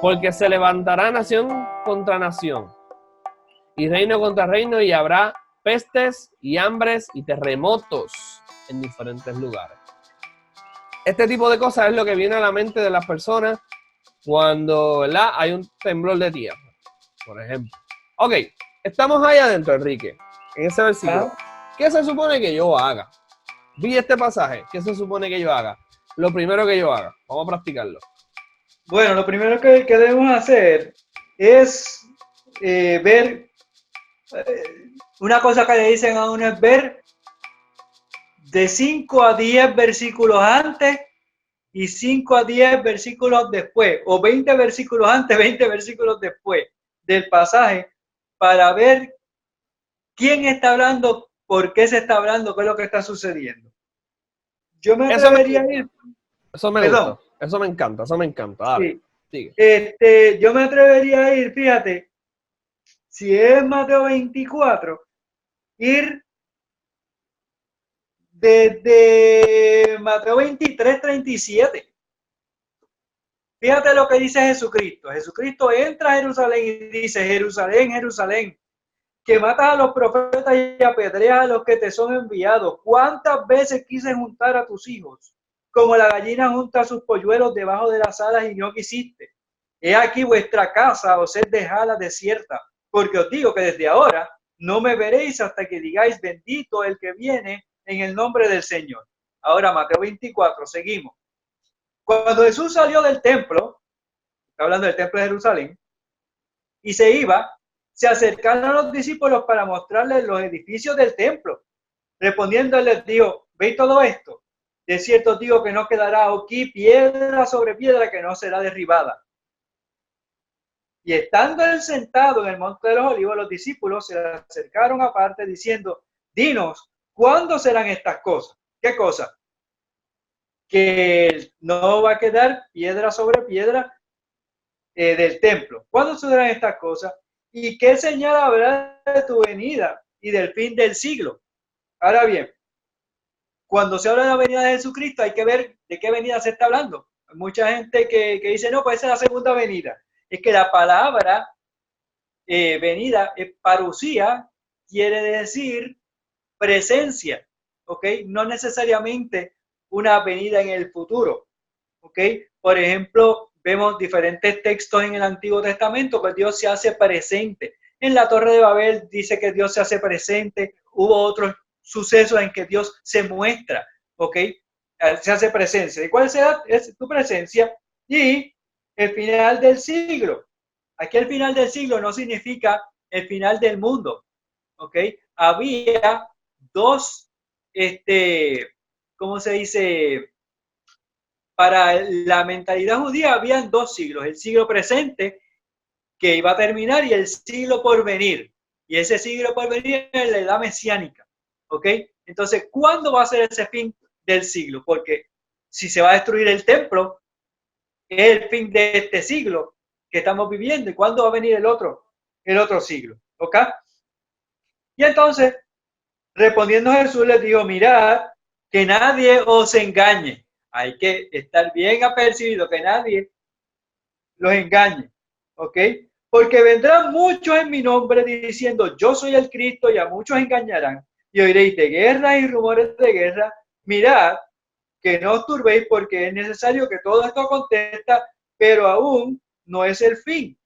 Porque se levantará nación contra nación y reino contra reino, y habrá pestes y hambres y terremotos en diferentes lugares. Este tipo de cosas es lo que viene a la mente de las personas cuando, ¿verdad?, hay un temblor de tierra, por ejemplo. Ok, estamos ahí adentro, Enrique, en ese versículo. ¿Qué se supone que yo haga? Vi este pasaje, ¿qué se supone que yo haga? Lo primero que yo haga, vamos a practicarlo. Bueno, lo primero que debemos hacer es ver, una cosa que le dicen a uno es ver de 5 a 10 versículos antes y 5 a 10 versículos después, o 20 versículos antes, 20 versículos después del pasaje, para ver quién está hablando, por qué se está hablando, qué es lo que está sucediendo. Yo me Eso me atrevería a gusta, ir, eso me perdón, gusta, eso me encanta, eso me encanta. Dale, sí, sigue. yo me atrevería a ir, fíjate, si es Mateo 24, ir desde Mateo 23, 37. Fíjate lo que dice Jesucristo. Jesucristo entra a Jerusalén y dice: Jerusalén, Jerusalén, que matas a los profetas y apedreas a los que te son enviados. ¿Cuántas veces quise juntar a tus hijos, como la gallina junta sus polluelos debajo de las alas, y no quisiste? He aquí vuestra casa os es dejada desierta, porque os digo que desde ahora no me veréis hasta que digáis: bendito el que viene en el nombre del Señor. Ahora Mateo 24, seguimos. Cuando Jesús salió del templo, está hablando del templo de Jerusalén, y se iba, se acercaron a los discípulos para mostrarles los edificios del templo. Respondiendo, les dijo: ¿veis todo esto? De cierto digo que no quedará aquí piedra sobre piedra que no será derribada. Y estando él sentado en el monte de los olivos, los discípulos se acercaron aparte diciendo: dinos, ¿cuándo serán estas cosas? ¿Qué cosas? Que no va a quedar piedra sobre piedra del templo. ¿Cuándo serán estas cosas? ¿Y qué señal habrá de tu venida y del fin del siglo? Ahora bien, cuando se habla de la venida de Jesucristo, hay que ver de qué venida se está hablando. Hay mucha gente que dice: no, pues esa es la segunda venida. Es que la palabra venida, parucía, quiere decir presencia, ¿ok? No necesariamente una venida en el futuro, ¿ok? Por ejemplo, vemos diferentes textos en el Antiguo Testamento que Dios se hace presente. En la Torre de Babel dice que Dios se hace presente. Hubo otros sucesos en que Dios se muestra, ¿ok? Se hace presencia. ¿Y cuál será es tu presencia? Y el final del siglo. Aquí el final del siglo no significa el final del mundo, ¿ok? Había dos, ¿cómo se dice? Para la mentalidad judía habían dos siglos: el siglo presente, que iba a terminar, y el siglo por venir. Y ese siglo por venir es la edad mesiánica, ¿ok? Entonces, ¿cuándo va a ser ese fin del siglo? Porque si se va a destruir el templo, es el fin de este siglo que estamos viviendo. ¿Y cuándo va a venir el otro siglo? ¿Ok? Y entonces, respondiendo Jesús, les dijo: mirad que nadie os engañe. Hay que estar bien apercibido, que nadie los engañe, ¿ok? Porque vendrán muchos en mi nombre diciendo: yo soy el Cristo, y a muchos engañarán. Y oiréis de guerra y rumores de guerra. Mirad que no os turbéis, porque es necesario que todo esto acontezca, pero aún no es el fin.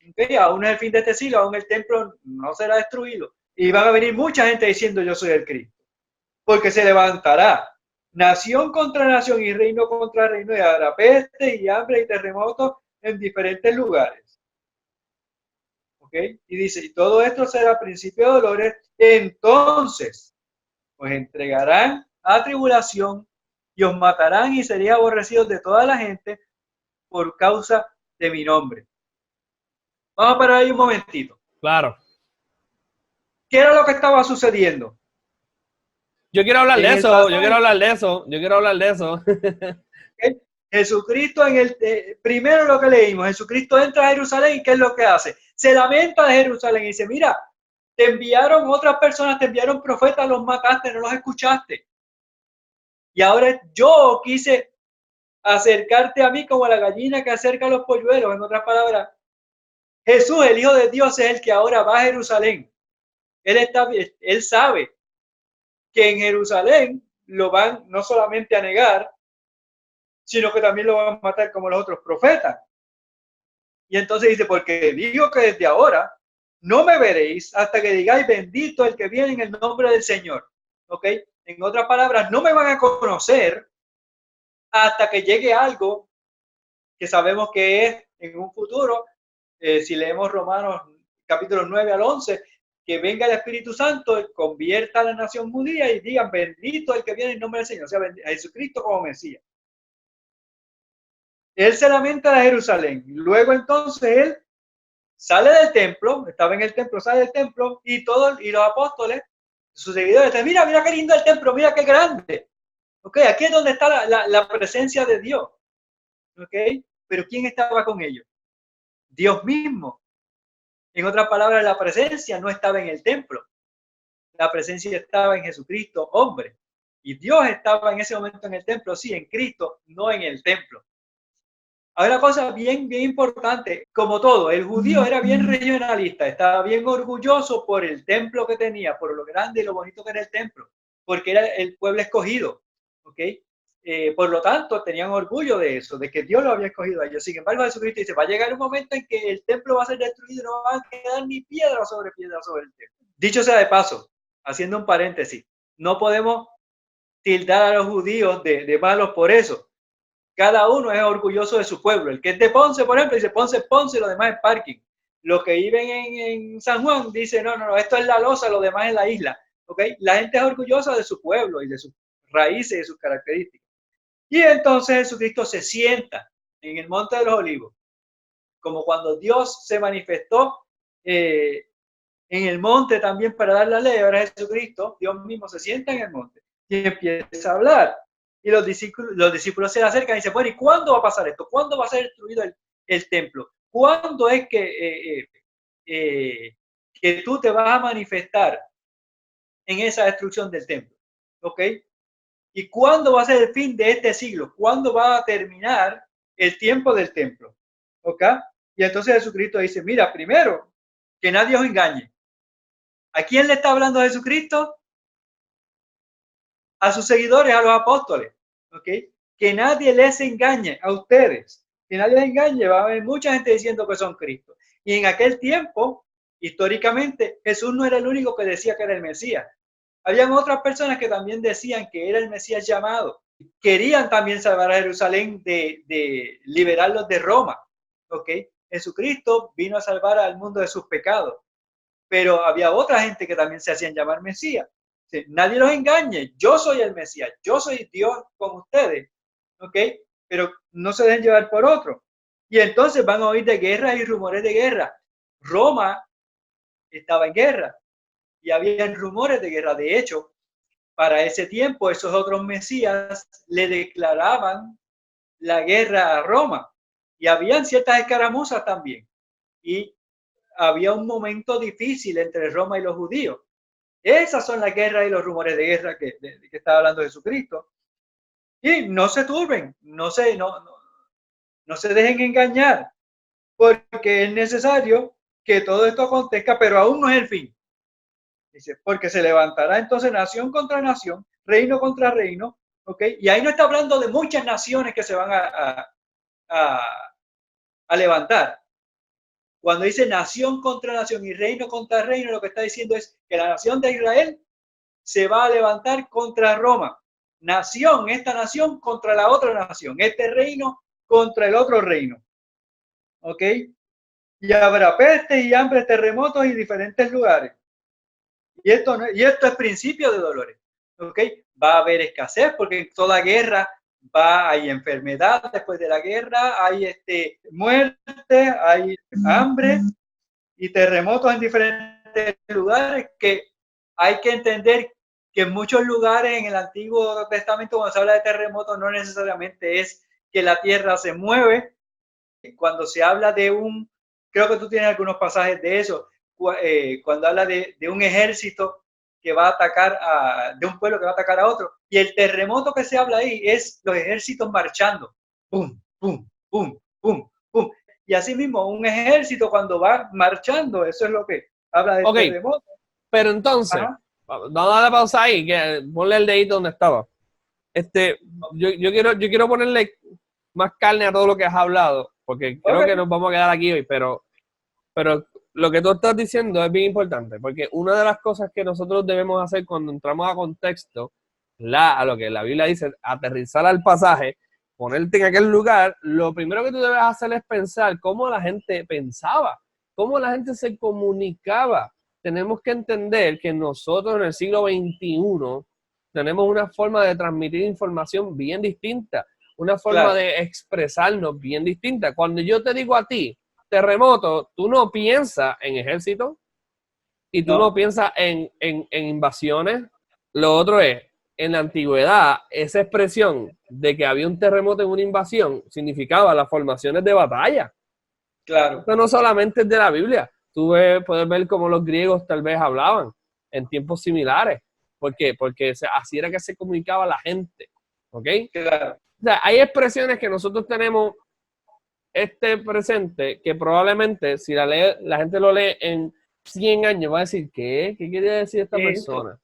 ¿Okay? Aún no es el fin de este siglo, aún el templo no será destruido. Y van a venir mucha gente diciendo: yo soy el Cristo. Porque se levantará nación contra nación y reino contra reino, y habrá peste y hambre y terremotos en diferentes lugares. ¿Ok? Y dice: y todo esto será principio de dolores. Entonces os entregarán a tribulación y os matarán, y seréis aborrecidos de toda la gente por causa de mi nombre. Vamos a parar ahí un momentito. Claro. ¿Qué era lo que estaba sucediendo? Yo quiero hablar de En el eso, yo quiero pasaje, hablar de eso, yo quiero hablar de eso. ¿okay? Jesucristo primero lo que leímos: Jesucristo entra a Jerusalén, y ¿qué es lo que hace? Se lamenta de Jerusalén y dice: mira, te enviaron otras personas, te enviaron profetas, los mataste, no los escuchaste. Y ahora yo quise acercarte a mí como la gallina que acerca a los polluelos. En otras palabras, Jesús, el Hijo de Dios, es el que ahora va a Jerusalén. Él sabe que en Jerusalén lo van no solamente a negar, sino que también lo van a matar como los otros profetas. Y entonces dice, porque digo que desde ahora no me veréis hasta que digáis bendito el que viene en el nombre del Señor. ¿Ok? En otras palabras, no me van a conocer hasta que llegue algo que sabemos que es en un futuro. Si leemos Romanos capítulo 9 al 11, que venga el Espíritu Santo, convierta a la nación judía y digan bendito el que viene en nombre del Señor, o sea, a Jesucristo como Mesías. Él se lamenta de Jerusalén. Luego entonces él sale del templo, estaba en el templo, sale del templo y los apóstoles, sus seguidores, dicen, mira qué lindo el templo, mira qué grande. Ok, aquí es donde está la presencia de Dios. Ok, pero ¿quién estaba con ellos? Dios mismo. En otras palabras, la presencia no estaba en el templo. La presencia estaba en Jesucristo, hombre. Y Dios estaba en ese momento en el templo, sí, en Cristo, no en el templo. Hay una cosa bien importante, como todo, el judío era bien regionalista, estaba bien orgulloso por el templo que tenía, por lo grande y lo bonito que era el templo, porque era el pueblo escogido, ¿ok? Por lo tanto, tenían orgullo de eso, de que Dios lo había escogido a ellos. Sin embargo, Jesucristo dice, va a llegar un momento en que el templo va a ser destruido y no va a quedar ni piedra sobre el templo. Dicho sea de paso, haciendo un paréntesis, no podemos tildar a los judíos de malos por eso. Cada uno es orgulloso de su pueblo. El que es de Ponce, por ejemplo, dice Ponce, Ponce y lo demás es parking. Los que viven en San Juan dicen, no, esto es la losa, lo demás es la isla. ¿Okay? La gente es orgullosa de su pueblo y de sus raíces y de sus características. Y entonces Jesucristo se sienta en el Monte de los Olivos, como cuando Dios se manifestó en el monte también para dar la ley. Ahora Jesucristo, Dios mismo se sienta en el monte y empieza a hablar. Y los discípulos se le acercan y dicen, bueno, ¿y cuándo va a pasar esto? ¿Cuándo va a ser destruido el templo? ¿Cuándo es que tú te vas a manifestar en esa destrucción del templo? ¿Ok? ¿Y cuándo va a ser el fin de este siglo? ¿Cuándo va a terminar el tiempo del templo? ¿Ok? Y entonces Jesucristo dice, mira, primero, que nadie os engañe. ¿A quién le está hablando Jesucristo? A sus seguidores, a los apóstoles. ¿Ok? Que nadie les engañe a ustedes. Que nadie les engañe. Va a haber mucha gente diciendo que son Cristo. Y en aquel tiempo, históricamente, Jesús no era el único que decía que era el Mesías. Habían otras personas que también decían que era el Mesías llamado. Querían también salvar a Jerusalén de liberarlos de Roma. ¿Ok? Jesucristo vino a salvar al mundo de sus pecados. Pero había otra gente que también se hacían llamar Mesías. Nadie los engañe, yo soy el Mesías, yo soy Dios con ustedes, ¿ok? Pero no se dejen llevar por otro. Y entonces van a oír de guerra y rumores de guerra. Roma estaba en guerra y habían rumores de guerra. De hecho, para ese tiempo esos otros Mesías le declaraban la guerra a Roma y habían ciertas escaramuzas también. Y había un momento difícil entre Roma y los judíos. Esas son las guerras y los rumores de guerra que está hablando Jesucristo. Y no se turben, no se dejen engañar, porque es necesario que todo esto acontezca, pero aún no es el fin. Dice, porque se levantará entonces nación contra nación, reino contra reino, ¿ok? Y ahí no está hablando de muchas naciones que se van a levantar. Cuando dice nación contra nación y reino contra reino, lo que está diciendo es que la nación de Israel se va a levantar contra Roma. Nación, esta nación contra la otra nación. Este reino contra el otro reino. ¿Ok? Y habrá pestes y hambres, terremotos y diferentes lugares. Y esto es principio de dolores. ¿Ok? Va a haber escasez porque en toda guerra hay enfermedad después de la guerra, hay muerte, hay hambre y terremotos en diferentes lugares que hay que entender que en muchos lugares en el Antiguo Testamento cuando se habla de terremotos no necesariamente es que la tierra se mueve. Cuando se habla creo que tú tienes algunos pasajes de eso, cuando habla de un ejército que va a atacar de un pueblo que va a atacar a otro. Y el terremoto que se habla ahí es los ejércitos marchando. pum, pum, pum, pum, pum. Y así mismo, un ejército cuando va marchando, eso es lo que habla del terremoto. Pero entonces, vamos a darle pausa ahí, que ponle el dedito donde estaba. Yo quiero ponerle más carne a todo lo que has hablado, porque creo que nos vamos a quedar aquí hoy, pero lo que tú estás diciendo es bien importante, porque una de las cosas que nosotros debemos hacer cuando entramos a contexto, a lo que la Biblia dice, aterrizar al pasaje, ponerte en aquel lugar, lo primero que tú debes hacer es pensar cómo la gente pensaba, cómo la gente se comunicaba. Tenemos que entender que nosotros en el siglo XXI tenemos una forma de transmitir información bien distinta, una forma de expresarnos bien distinta. Cuando yo te digo a ti, terremoto, tú no piensas en ejército y tú no piensas en invasiones. Lo otro es, en la antigüedad, esa expresión de que había un terremoto en una invasión significaba las formaciones de batalla. Claro. Esto no solamente es de la Biblia. Tú puedes ver cómo los griegos tal vez hablaban en tiempos similares. ¿Por qué? Porque así era que se comunicaba la gente. ¿Ok? Claro. O sea, hay expresiones que nosotros tenemos presente que probablemente si la gente lo lee en 100 años va a decir, ¿qué? ¿Qué quiere decir esta persona?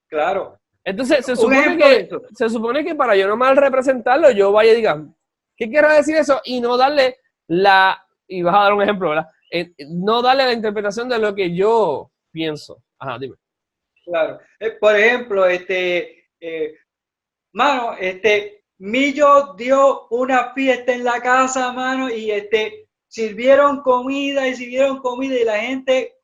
Claro. Entonces, se supone que para yo no mal representarlo, yo vaya y diga, ¿qué quiere decir eso? Y no darle y vas a dar un ejemplo, ¿verdad? No darle la interpretación de lo que yo pienso. Ajá, dime. Claro. Por ejemplo, mano, Millo dio una fiesta en la casa, mano, y sirvieron comida y la gente,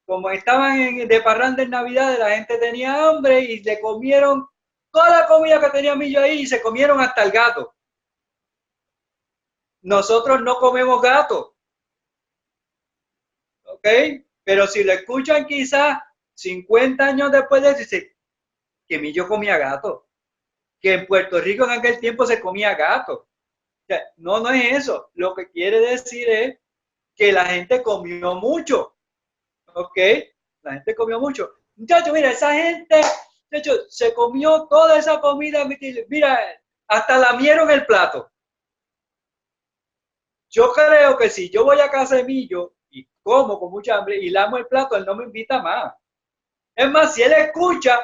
como estaban de parranda en Navidad, la gente tenía hambre y le comieron toda la comida que tenía Millo ahí y se comieron hasta el gato. Nosotros no comemos gato, ¿ok? Pero si lo escuchan quizás 50 años después de eso, dice que Millo comía gato, que en Puerto Rico en aquel tiempo se comía gato. O sea, no es eso. Lo que quiere decir es que la gente comió mucho, ¿ok? La gente comió mucho. Muchachos, mira, esa gente, muchachos, se comió toda esa comida, mira, hasta lamieron el plato. Yo creo que si yo voy a casa de Millo y como con mucha hambre y lamo el plato, él no me invita más. Es más, si él escucha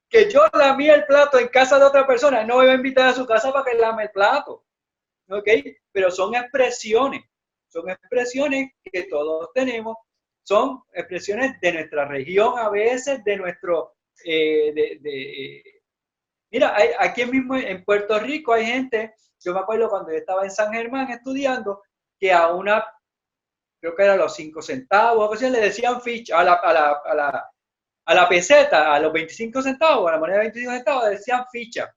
que yo lamí el plato en casa de otra persona, no me va a invitar a su casa para que lame el plato. ¿Ok? Pero son expresiones que todos tenemos, son expresiones de nuestra región a veces, de nuestro... Mira, aquí mismo en Puerto Rico hay gente, yo me acuerdo cuando yo estaba en San Germán estudiando, que a una, creo que era los 5 centavos, o sea, le decían ficha a la peseta, a los 25 centavos, a la moneda de 25 centavos, le decían ficha.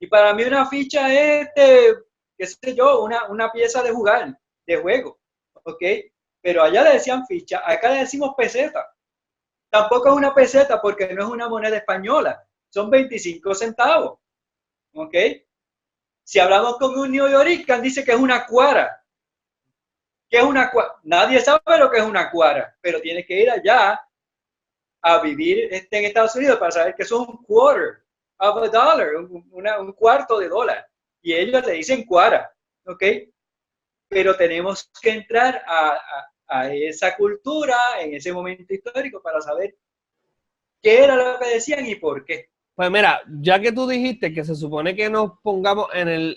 Y para mí una ficha es, qué sé yo, una pieza de jugar, de juego, ¿ok? Pero allá le decían ficha, acá le decimos peseta. Tampoco es una peseta porque no es una moneda española, son 25 centavos, ¿ok? Si hablamos con un neoyoricano, dice que es una cuara. ¿Qué es una cuara? Nadie sabe lo que es una cuara, pero tienes que ir allá a vivir en Estados Unidos para saber que es un quarter of a dollar, un cuarto de dólar. Y ellos le dicen cuara, ¿ok? Pero tenemos que entrar a esa cultura en ese momento histórico para saber qué era lo que decían y por qué. Pues mira, ya que tú dijiste que se supone que nos pongamos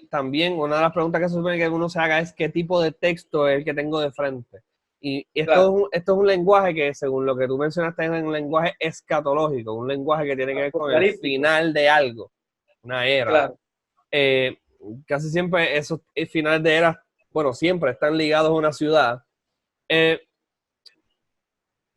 también, una de las preguntas que se supone que uno se haga es qué tipo de texto es el que tengo de frente. Y esto es un lenguaje que, según lo que tú mencionaste, es un lenguaje escatológico, un lenguaje que tiene que ver con el final de algo, una era. Claro. Casi siempre esos finales de eras, bueno, siempre están ligados a una ciudad.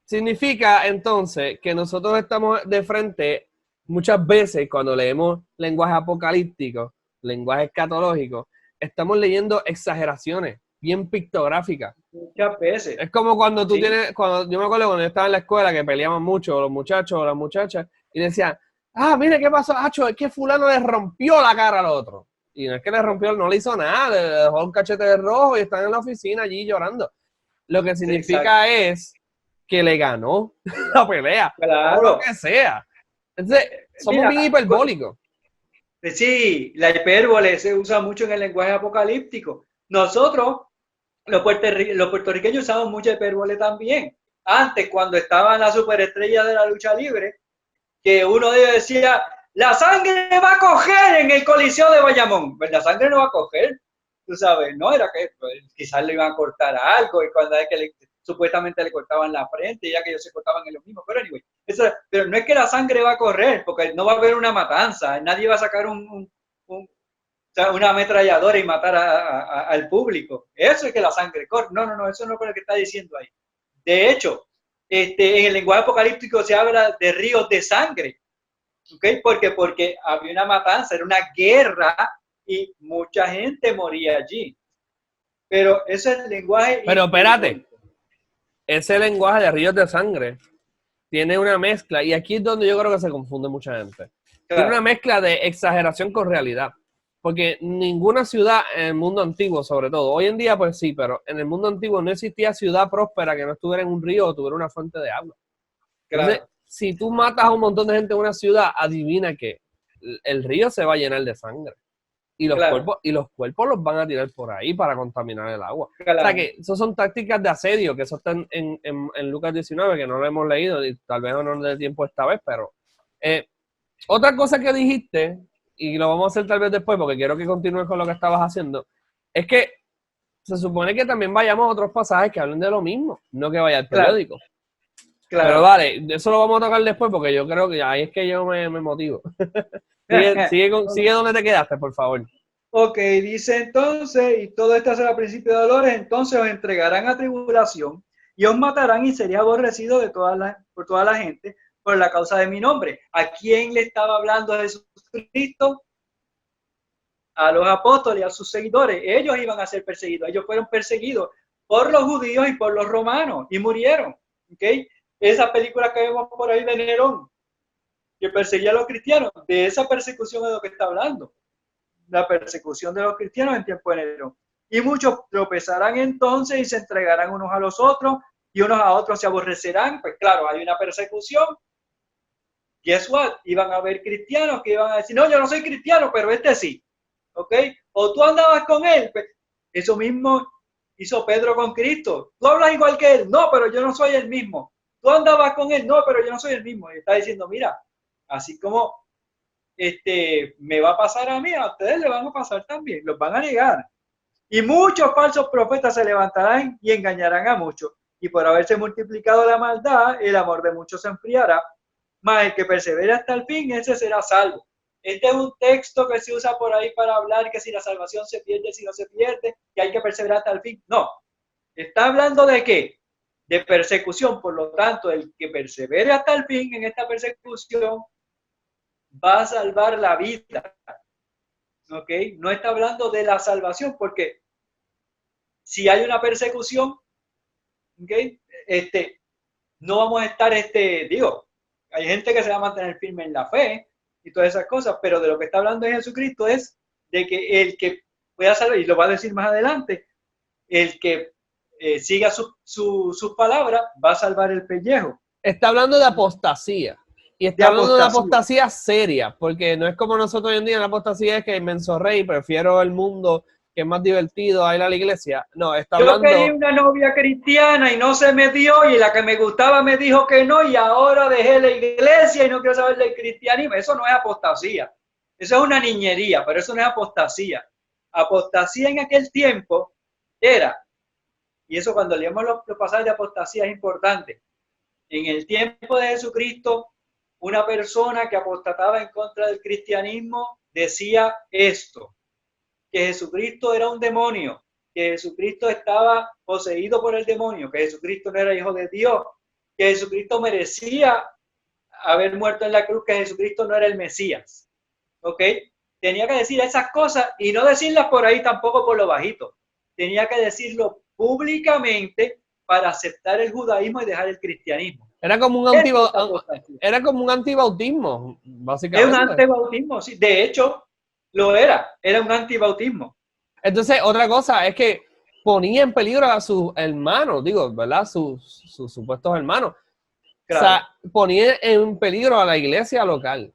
Significa entonces que nosotros estamos de frente muchas veces cuando leemos lenguaje apocalíptico, lenguaje escatológico, estamos leyendo exageraciones bien pictográficas. Muchas veces. Es como cuando tú tienes, yo me acuerdo cuando yo estaba en la escuela que peleaban mucho los muchachos o las muchachas y decían, mire qué pasó, Hacho, es que fulano le rompió la cara al otro. Y no es que le rompió, no le hizo nada, le dejó un cachete de rojo y están en la oficina allí llorando. Lo que significa es que le ganó la pelea, claro, o lo que sea. Entonces, somos bien hiperbólicos. Sí, la hipérbole se usa mucho en el lenguaje apocalíptico. Nosotros, los puertorriqueños, usamos mucha hipérbole también. Antes, cuando estaban las superestrellas de la lucha libre, que uno de ellos decía, la sangre va a coger en el Coliseo de Bayamón. Pues la sangre no va a coger, tú sabes, no era que pues, quizás le iban a cortar algo y cuando es que supuestamente le cortaban la frente, ya que ellos se cortaban en lo mismo, pero anyway, pero no es que la sangre va a correr, porque no va a haber una matanza, nadie va a sacar una ametralladora y matar al público. Eso es que la sangre corre. No, eso no es lo que está diciendo ahí. De hecho, en el lenguaje apocalíptico se habla de ríos de sangre, ¿ok? Porque había una matanza, era una guerra y mucha gente moría allí. Pero ese es el lenguaje. Pero espérate, ese lenguaje de ríos de sangre tiene una mezcla, y aquí es donde yo creo que se confunde mucha gente. Claro. Tiene una mezcla de exageración con realidad. Porque ninguna ciudad en el mundo antiguo, sobre todo, hoy en día pues sí, pero en el mundo antiguo no existía ciudad próspera que no estuviera en un río o tuviera una fuente de agua. Claro. Entonces, si tú matas a un montón de gente en una ciudad, adivina que el río se va a llenar de sangre. Y los, claro, cuerpos los van a tirar por ahí para contaminar el agua. Claro. O sea que eso son tácticas de asedio, que eso está en Lucas 19, que no lo hemos leído, y tal vez no nos dé tiempo esta vez, pero otra cosa que dijiste, y lo vamos a hacer tal vez después, porque quiero que continúes con lo que estabas haciendo, es que se supone que también vayamos a otros pasajes que hablen de lo mismo, no que vaya al periódico. Claro. Pero vale, eso lo vamos a tocar después, porque yo creo que ahí es que yo me motivo. sigue donde te quedaste, por favor. Ok, dice entonces, y todo esto será principio de dolores, entonces os entregarán a tribulación y os matarán y sería aborrecido por toda la gente por la causa de mi nombre. ¿A quién le estaba hablando Jesucristo? A los apóstoles, a sus seguidores. Ellos iban a ser perseguidos. Ellos fueron perseguidos por los judíos y por los romanos y murieron. ¿Okay? Esa película que vemos por ahí de Nerón, que perseguía a los cristianos, de esa persecución es lo que está hablando. La persecución de los cristianos en tiempo de Nerón. Y muchos tropezarán entonces y se entregarán unos a los otros y unos a otros se aborrecerán. Pues claro, hay una persecución. Guess what? Iban a haber cristianos que iban a decir, no, yo no soy cristiano, pero este sí. ¿Ok? O tú andabas con él. Pues, eso mismo hizo Pedro con Cristo. Tú hablas igual que él. No, pero yo no soy el mismo. Tú andabas con él. No, pero yo no soy el mismo. Y está diciendo, mira, así como me va a pasar a mí, a ustedes le van a pasar también. Los van a negar. Y muchos falsos profetas se levantarán y engañarán a muchos. Y por haberse multiplicado la maldad, el amor de muchos se enfriará. Mas el que persevere hasta el fin, ese será salvo. Este es un texto que se usa por ahí para hablar que si la salvación se pierde, si no se pierde, que hay que perseverar hasta el fin. No. Está hablando de qué? De persecución. Por lo tanto, el que persevere hasta el fin en esta persecución va a salvar la vida. ¿Ok? No está hablando de la salvación, porque si hay una persecución, ¿ok? No vamos a estar, hay gente que se va a mantener firme en la fe y todas esas cosas, pero de lo que está hablando de Jesucristo es de que el que pueda salvar, y lo va a decir más adelante, el que siga sus palabras va a salvar el pellejo. Está hablando de apostasía. Y está hablando de una apostasía seria, porque no es como nosotros hoy en día, la apostasía es que me enzorré y prefiero el mundo, que es más divertido, a ir a la iglesia. No, está hablando... Yo quería una novia cristiana y no se me dio, y la que me gustaba me dijo que no, y ahora dejé la iglesia y no quiero saber del cristianismo. Eso no es apostasía. Eso es una niñería, pero eso no es apostasía. Apostasía en aquel tiempo era, y eso cuando leemos los pasajes de apostasía es importante, en el tiempo de Jesucristo, una persona que apostataba en contra del cristianismo decía esto, que Jesucristo era un demonio, que Jesucristo estaba poseído por el demonio, que Jesucristo no era hijo de Dios, que Jesucristo merecía haber muerto en la cruz, que Jesucristo no era el Mesías. ¿Ok? Tenía que decir esas cosas y no decirlas por ahí tampoco por lo bajito. Tenía que decirlo públicamente para aceptar el judaísmo y dejar el cristianismo. Era como un antibautismo, básicamente. Es un antibautismo, sí. De hecho, lo era un antibautismo. Entonces, otra cosa es que ponía en peligro a sus hermanos, ¿verdad? Sus supuestos hermanos. Claro. O sea, ponía en peligro a la iglesia local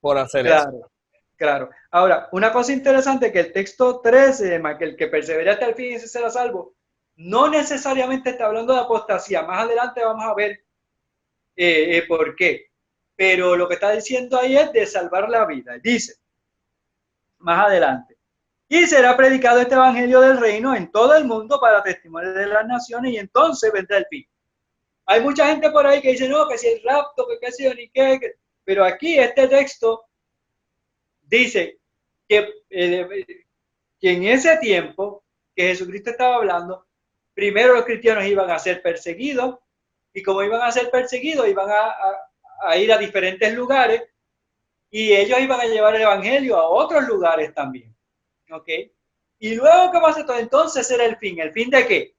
por hacer eso. Claro. Ahora, una cosa interesante que el texto 13, que el que persevera hasta el fin ese será salvo, no necesariamente está hablando de apostasía. Más adelante vamos a ver por qué. Pero lo que está diciendo ahí es de salvar la vida. Dice, más adelante, y será predicado este evangelio del reino en todo el mundo para testimonio de las naciones y entonces vendrá el fin. Hay mucha gente por ahí que dice, no, que si el rapto, que qué sé yo, ni qué. Pero aquí este texto dice que en ese tiempo que Jesucristo estaba hablando, primero los cristianos iban a ser perseguidos y como iban a ser perseguidos, iban a ir a diferentes lugares y ellos iban a llevar el evangelio a otros lugares también. ¿Ok? Y luego, ¿qué pasa? Entonces era el fin. ¿El fin de qué?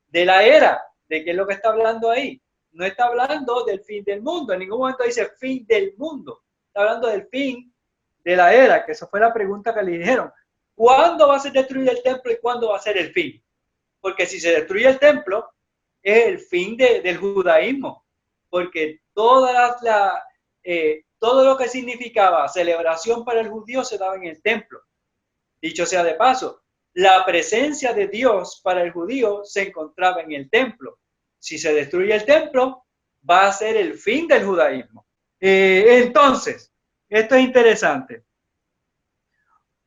De la era. ¿De qué es lo que está hablando ahí? No está hablando del fin del mundo. En ningún momento dice fin del mundo. Está hablando del fin de la era, que esa fue la pregunta que le dijeron. ¿Cuándo va a ser destruido el templo y cuándo va a ser el fin? Porque si se destruye el templo, es el fin del judaísmo. Porque todo lo que significaba celebración para el judío se daba en el templo. Dicho sea de paso, la presencia de Dios para el judío se encontraba en el templo. Si se destruye el templo, va a ser el fin del judaísmo. Entonces, esto es interesante.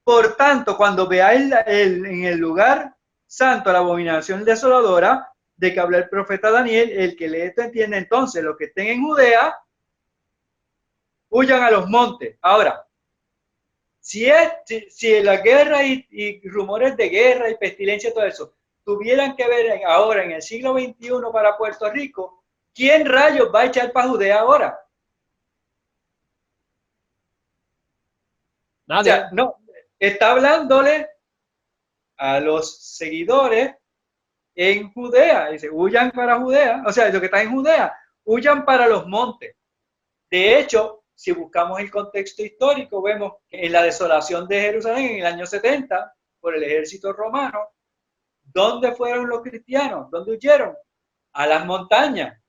Por tanto, cuando veáis en el lugar santo la abominación desoladora de que habla el profeta Daniel, el que lee esto entiende. Entonces, los que estén en Judea, huyan a los montes. Ahora, si la guerra y rumores de guerra y pestilencia, todo eso, tuvieran que ver ahora en el siglo XXI para Puerto Rico, ¿quién rayos va a echar para Judea ahora? Nadie. O sea, no, está hablándole a los seguidores en Judea. Dice, huyan para Judea. O sea, los que están en Judea, huyan para los montes. De hecho, si buscamos el contexto histórico, vemos que en la desolación de Jerusalén en el año 70 por el ejército romano, ¿dónde fueron los cristianos? ¿Dónde huyeron? A las montañas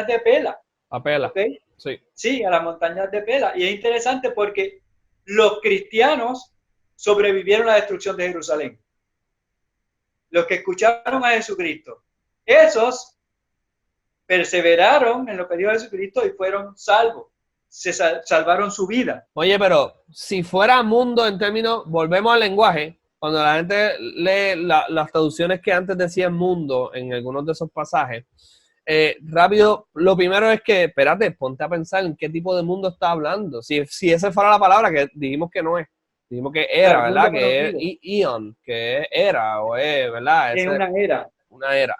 de Pela. Apela. ¿Okay? Sí. Sí, a las montañas de Pela. Y es interesante porque los cristianos sobrevivieron a la destrucción de Jerusalén. Los que escucharon a Jesucristo, esos perseveraron en lo que dijo Jesucristo y fueron salvos. Se salvaron su vida. Oye, pero si fuera mundo en términos, volvemos al lenguaje, cuando la gente lee las traducciones que antes decían mundo en algunos de esos pasajes, rápido, lo primero es que, espérate, ponte a pensar en qué tipo de mundo está hablando. Si esa fuera la palabra que dijimos que no es. Dijimos que era, Claro, ¿verdad? Que es ion, que es era o es, ¿verdad? es una era. Una era.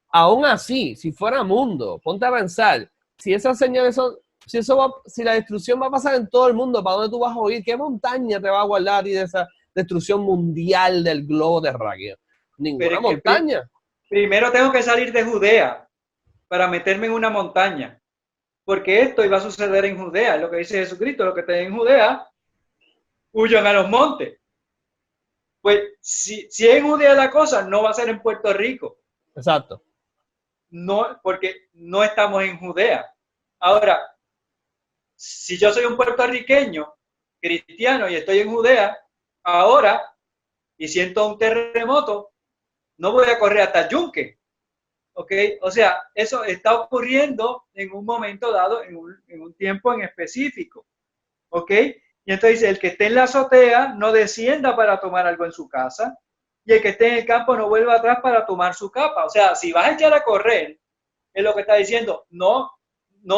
Aún así, si fuera mundo, ponte a pensar, si esas señales son, si la destrucción va a pasar en todo el mundo, ¿para dónde tú vas a ir? ¿Qué montaña te va a guardar a ti de esa destrucción mundial del globo terráqueo? Pero Ninguna es que montaña. primero tengo que salir de Judea para meterme en una montaña. Porque esto iba a suceder en Judea, es lo que dice Jesucristo, lo que está en Judea, huyan a los montes. Pues si es en Judea la cosa, no va a ser en Puerto Rico. Exacto. No, porque no estamos en Judea. Ahora, si yo soy un puertorriqueño cristiano y estoy en Judea, ahora, y siento un terremoto, no voy a correr hasta el yunque. ¿Ok? O sea, eso está ocurriendo en un momento dado, en un tiempo en específico. ¿Ok? Y entonces el que esté en la azotea no descienda para tomar algo en su casa y el que esté en el campo no vuelva atrás para tomar su capa. O sea, si vas a echar a correr, es lo que está diciendo, no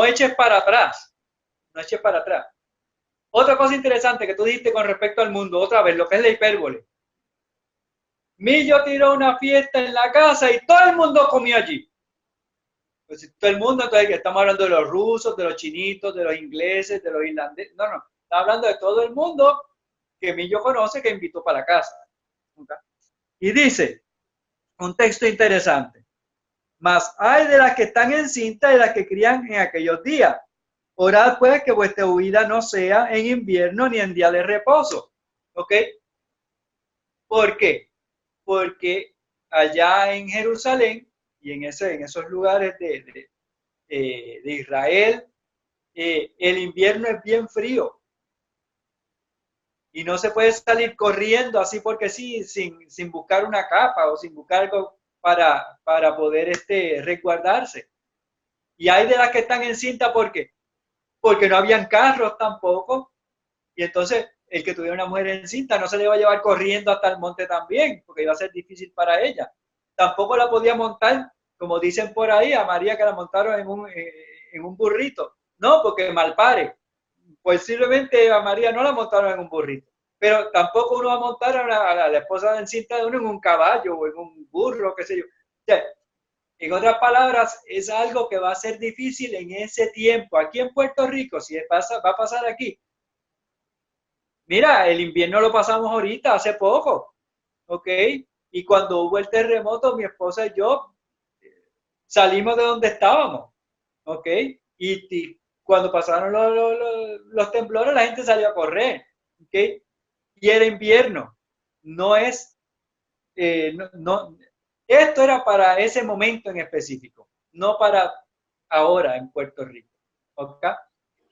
eches para atrás, no eches para atrás. Otra cosa interesante que tú dijiste con respecto al mundo, otra vez, lo que es la hipérbole. Millo tiró una fiesta en la casa y todo el mundo comió allí. Pues todo el mundo, entonces estamos hablando de los rusos, de los chinitos, de los ingleses, de los irlandeses. No, está hablando de todo el mundo que Millo conoce que invitó para la casa. ¿Okay? Y dice, un texto interesante, mas hay de las que están encintas y de las que crían en aquellos días. Orad pues que vuestra huida no sea en invierno ni en día de reposo. ¿Ok? ¿Por qué? Porque allá en Jerusalén y en esos lugares de Israel, el invierno es bien frío. Y no se puede salir corriendo así porque sí, sin buscar una capa o sin buscar algo para poder resguardarse. Y hay de las que están en cinta porque no habían carros tampoco. Y entonces el que tuviera una mujer encinta no se le iba a llevar corriendo hasta el monte también, porque iba a ser difícil para ella. Tampoco la podía montar, como dicen por ahí, a María que la montaron en un burrito. No, porque malpare. Posiblemente a María no la montaron en un burrito. Pero tampoco uno va a montar a la esposa encinta de uno en un caballo o en un burro, qué sé yo. O sea, en otras palabras, es algo que va a ser difícil en ese tiempo. Aquí en Puerto Rico, si va a pasar aquí, mira, el invierno lo pasamos ahorita, hace poco, ¿ok? Y cuando hubo el terremoto, mi esposa y yo salimos de donde estábamos, ¿ok? Y cuando pasaron los temblores, la gente salió a correr, ¿ok? Y era invierno, no es, esto era para ese momento en específico, no para ahora en Puerto Rico, ¿ok?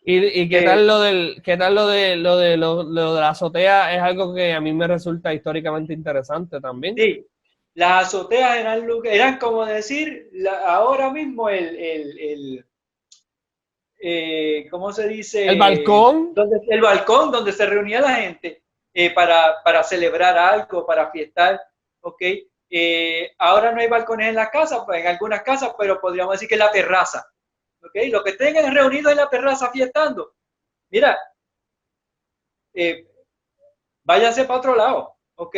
¿Y qué tal lo de la azotea? Es algo que a mí me resulta históricamente interesante también. Sí, las azoteas eran como decir, ahora mismo ¿cómo se El dice? balcón. El balcón donde se reunía la gente para celebrar algo, para fiestar, ¿ok? Ahora no hay balcones en las casas, pues en algunas casas, pero podríamos decir que es la terraza, ¿ok? Los que estén reunidos en la terraza fiestando, mira, eh, váyanse para otro lado, ¿ok?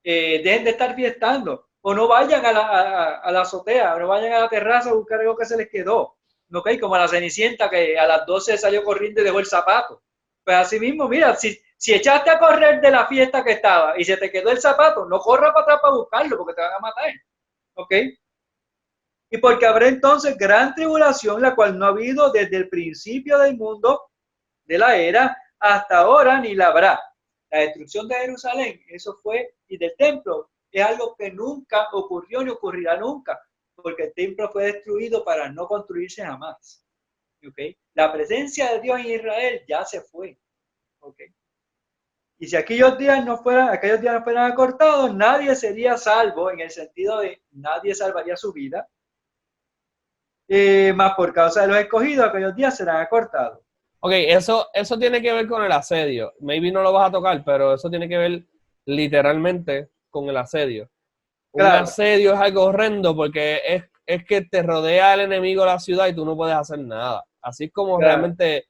Dejen de estar fiestando, o no vayan a la azotea, o no vayan a la terraza a buscar algo que se les quedó, ¿ok? Como a la Cenicienta que a las 12 salió corriendo y dejó el zapato. Pues así mismo, mira, si echaste a correr de la fiesta que estaba y se te quedó el zapato, no corras para atrás para buscarlo porque te van a matar, ¿ok? Y porque habrá entonces gran tribulación, la cual no ha habido desde el principio del mundo, de la era, hasta ahora, ni la habrá. La destrucción de Jerusalén, eso fue, y del templo, es algo que nunca ocurrió ni ocurrirá nunca, porque el templo fue destruido para no construirse jamás. ¿Okay? La presencia de Dios en Israel ya se fue. ¿Okay? Y si aquellos días no fueran acortados, nadie sería salvo, en el sentido de nadie salvaría su vida, más por causa de los escogidos, aquellos días serán acortados. Ok, eso tiene que ver con el asedio. Maybe no lo vas a tocar, pero eso tiene que ver literalmente con el asedio. Un Claro, asedio es algo horrendo porque es que te rodea el enemigo de la ciudad y tú no puedes hacer nada. Así es como claro, realmente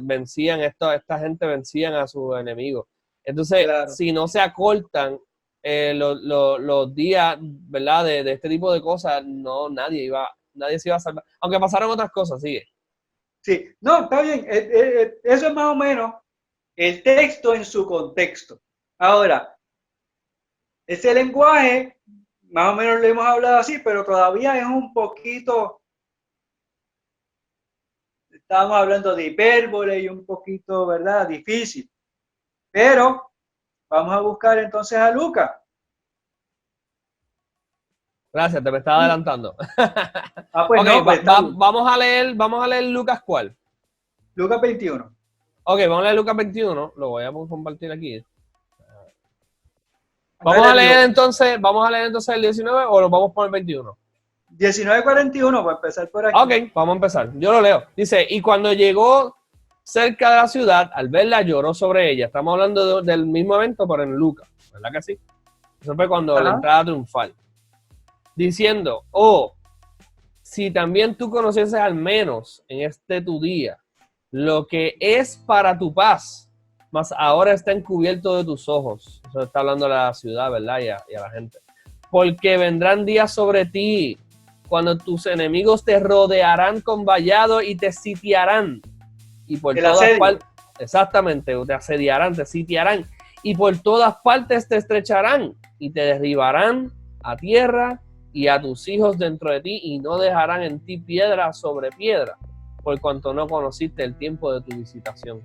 vencían, esta gente vencían a sus enemigos. Entonces, claro. si no se acortan los días, ¿verdad? De este tipo de cosas, nadie se iba a salvar. Aunque pasaron otras cosas, sigue. Sí, no, está bien. Eso es más o menos el texto en su contexto. Ahora, ese lenguaje, más o menos lo hemos hablado así, pero todavía es un poquito, estábamos hablando de hipérbole y un poquito, ¿verdad? Difícil. Pero vamos a buscar entonces a Lucas. Gracias, te me estaba adelantando. Pues Ok, no, pues está bien. vamos a leer Lucas ¿cuál? Lucas 21. Ok, vamos a leer Lucas 21, lo voy a compartir aquí. Vamos a leerlo. Vamos a leer entonces el 19 o lo vamos por el 21. 19:41, para empezar por aquí. Ok, vamos a empezar. Yo lo leo. Dice, y cuando llegó cerca de la ciudad, al verla lloró sobre ella. Estamos hablando del mismo evento, pero en Lucas, ¿verdad que sí? Eso fue cuando la Ajá. entrada triunfal. Diciendo, oh, si también tú conocieses al menos en este tu día lo que es para tu paz, mas ahora está encubierto de tus ojos. Eso está hablando a la ciudad, ¿verdad? Y a la gente. Porque vendrán días sobre ti cuando tus enemigos te rodearán con vallado y te sitiarán. Y por El todas asedio. partes, exactamente, te asediarán, te sitiarán. Y por todas partes te estrecharán y te derribarán a tierra y a tus hijos dentro de ti y no dejarán en ti piedra sobre piedra, por cuanto no conociste el tiempo de tu visitación.